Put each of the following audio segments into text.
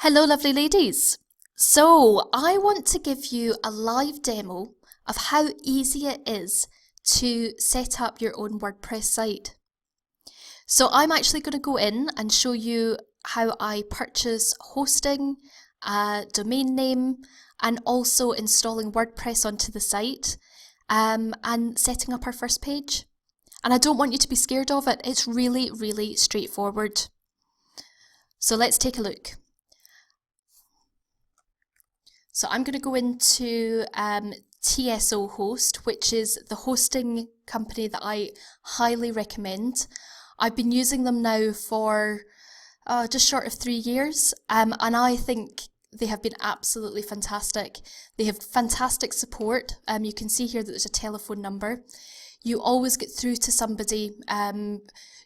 Hello, lovely ladies. So, I want to give you a live demo of how easy it is to set up your own WordPress site. So, I'm actually going to go in and show you how I purchase hosting, a domain name, and also installing WordPress onto the site and setting up our first page. And I don't want you to be scared of it. It's really, really straightforward. So, let's take a look. So I'm going to go into TSO Host, which is the hosting company that I highly recommend. I've been using them now for just short of 3 years, and I think they have been absolutely fantastic. They have fantastic support. You can see here that there's a telephone number. You always get through to somebody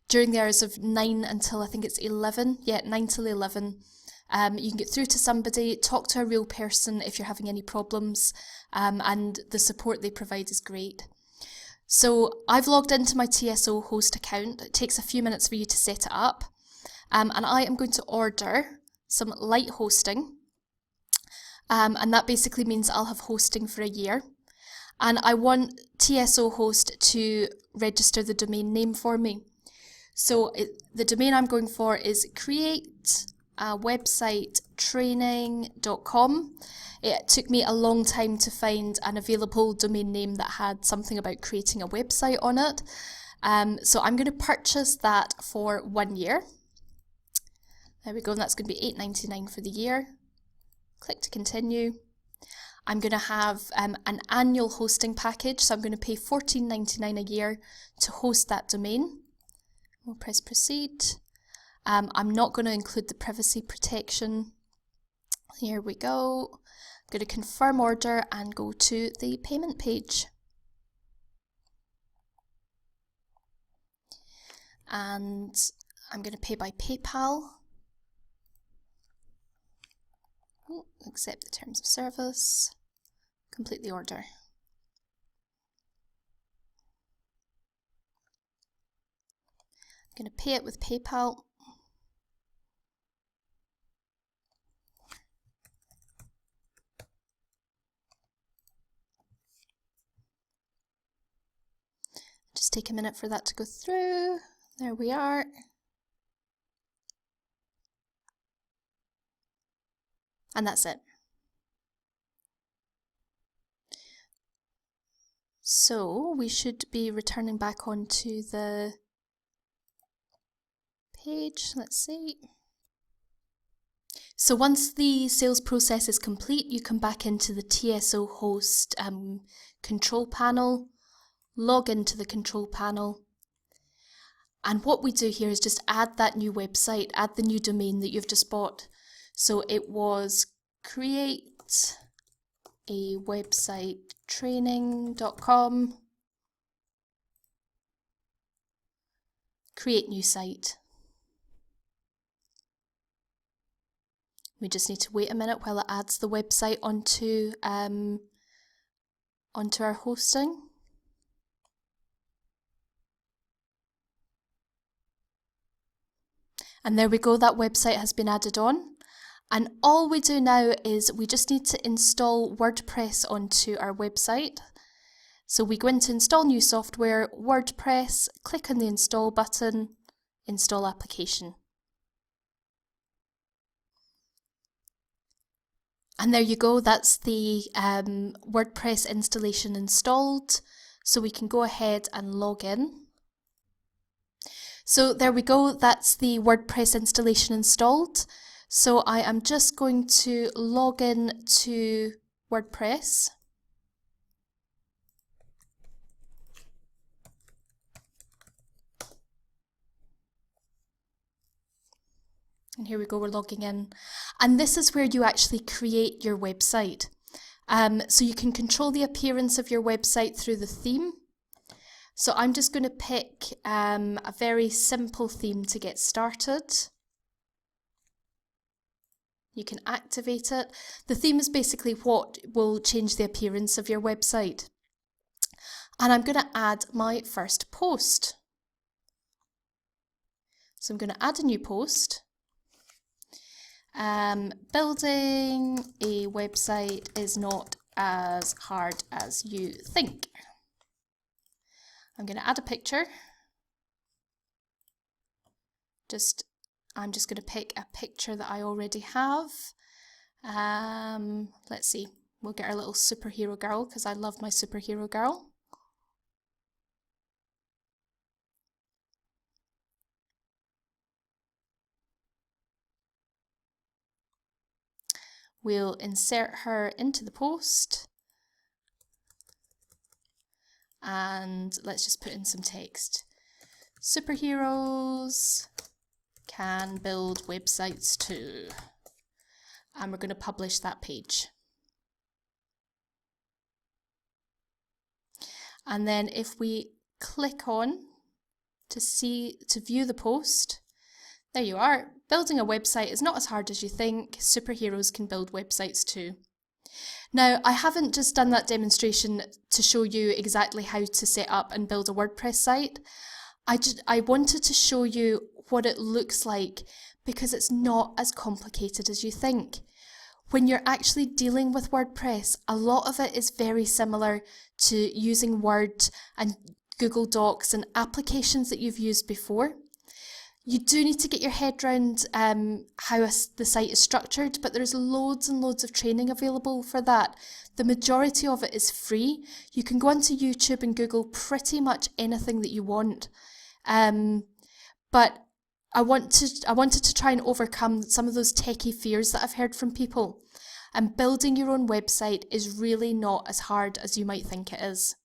during the hours of 9 until I think it's 11. Yeah, 9 till 11. You can get through to somebody, talk to a real person if you're having any problems, and the support they provide is great. So I've logged into my TSO host account. It takes a few minutes for you to set it up. And I am going to order some light hosting. And that basically means I'll have hosting for a year. And I want TSO host to register the domain name for me. So the domain I'm going for is createwebsitetraining.com. It took me a long time to find an available domain name that had something about creating a website on it. So I'm going to purchase that for 1 year. There we go, and that's going to be $8.99 for the year. Click to continue. I'm going to have an annual hosting package, so I'm going to pay $14.99 a year to host that domain. We'll press proceed. I'm not going to include the privacy protection. Here we go. I'm going to confirm order and go to the payment page. And I'm going to pay by PayPal. Accept the terms of service. Complete the order. I'm going to pay it with PayPal. Just take a minute for that to go through. There we are. And that's it. So we should be returning back onto the page. Let's see. So once the sales process is complete, you come back into the TSO host control panel, log into the control panel. And what we do here is just add that new website, add the new domain that you've just bought. So it was createwebsitetraining.com, create new site. We just need to wait a minute while it adds the website onto our hosting. And there we go, that website has been added on. And all we do now is we just need to install WordPress onto our website. So we go into install new software, WordPress, click on the install button, install application. And there you go, that's the WordPress installation installed. So we can go ahead and log in. So there we go, that's the WordPress installation installed. So I am just going to log in to WordPress. And here we go, we're logging in. And this is where you actually create your website. So you can control the appearance of your website through the theme. So I'm just going to pick a very simple theme to get started. You can activate it. The theme is basically what will change the appearance of your website. And I'm going to add my first post. So I'm going to add a new post. Building a website is not as hard as you think. I'm going to add a picture. I'm just going to pick a picture that I already have. Let's see, we'll get our little superhero girl because I love my superhero girl. We'll insert her into the post and let's just put in some text. Superheroes can build websites too. And we're going to publish that page. And then if we click on to view the post, there you are. Building a website is not as hard as you think. Superheroes can build websites too. Now, I haven't just done that demonstration to show you exactly how to set up and build a WordPress site. I wanted to show you what it looks like because it's not as complicated as you think. When you're actually dealing with WordPress, a lot of it is very similar to using Word and Google Docs and applications that you've used before. You do need to get your head around how the site is structured, but there's loads and loads of training available for that. The majority of it is free. You can go onto YouTube and Google pretty much anything that you want. But I wanted to try and overcome some of those techie fears that I've heard from people. And building your own website is really not as hard as you might think it is.